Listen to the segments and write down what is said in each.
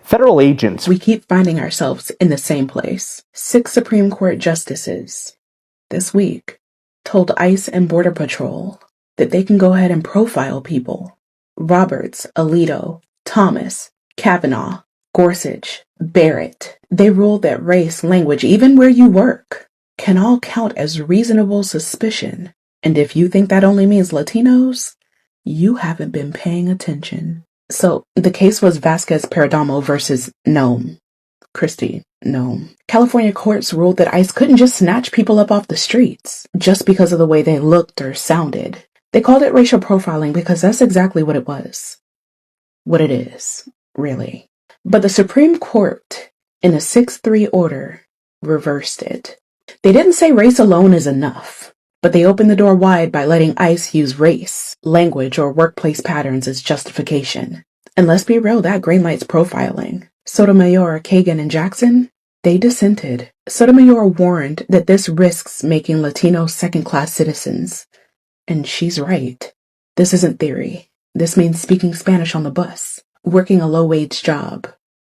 Federal agents. We keep finding ourselves in the same place. 6 Supreme Court justices this week told ICE and Border Patrol that they can go ahead and profile people. Roberts, Alito, Thomas, Kavanaugh, Gorsuch, Barrett. They ruled that race, language, even where you work, can all count as reasonable suspicion. And if you think that only means Latinos, you haven't been paying attention. So the case was Vasquez-Perdomo versus Nome. Christie Nome. California courts ruled that ICE couldn't just snatch people up off the streets just because of the way they looked or sounded. They called it racial profiling because that's exactly what it was. What it is, really. But the Supreme Court, in a 6-3 order, reversed it. They didn't say race alone is enough, but they opened the door wide by letting ICE use race, language, or workplace patterns as justification. And let's be real, that greenlights profiling. Sotomayor, Kagan, and Jackson, they dissented. Sotomayor warned that this risks making Latinos second-class citizens. And she's right. This isn't theory. This means speaking Spanish on the bus, working a low-wage job,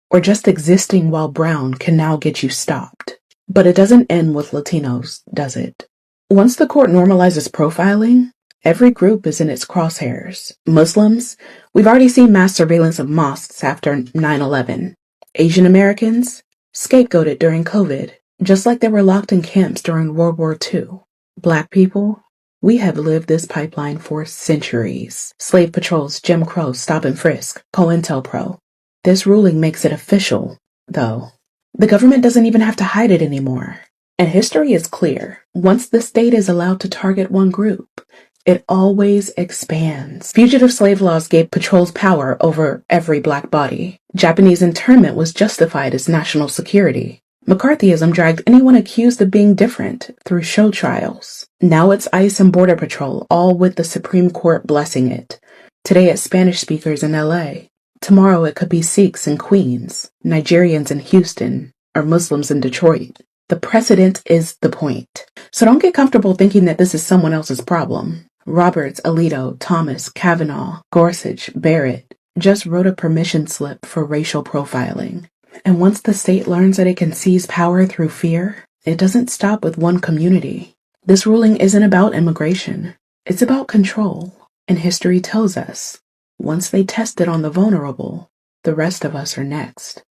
or just existing while brown can now get you stopped. But it doesn't end with Latinos, does it? Once the court normalizes profiling, every group is in its crosshairs. Muslims, we've already seen mass surveillance of mosques after 9/11. Asian Americans, scapegoated during COVID, just like they were locked in camps during World War II. Black people, we have lived this pipeline for centuries. Slave patrols, Jim Crow, stop and frisk, COINTELPRO. This ruling makes it official, though. The government doesn't even have to hide it anymore. And history is clear. Once the state is allowed to target one group, it always expands. Fugitive slave laws gave patrols power over every black body. Japanese internment was justified as national security. McCarthyism dragged anyone accused of being different through show trials. Now it's ICE and Border Patrol, all with the Supreme Court blessing it. Today it's Spanish speakers in LA. Tomorrow it could be Sikhs in Queens, Nigerians in Houston, or Muslims in Detroit. The precedent is the point. So don't get comfortable thinking that this is someone else's problem. Roberts, Alito, Thomas, Kavanaugh, Gorsuch, Barrett just wrote a permission slip for racial profiling. And once the state learns that it can seize power through fear, it doesn't stop with one community. This ruling isn't about immigration. It's about control. And history tells us, once they test it on the vulnerable, the rest of us are next.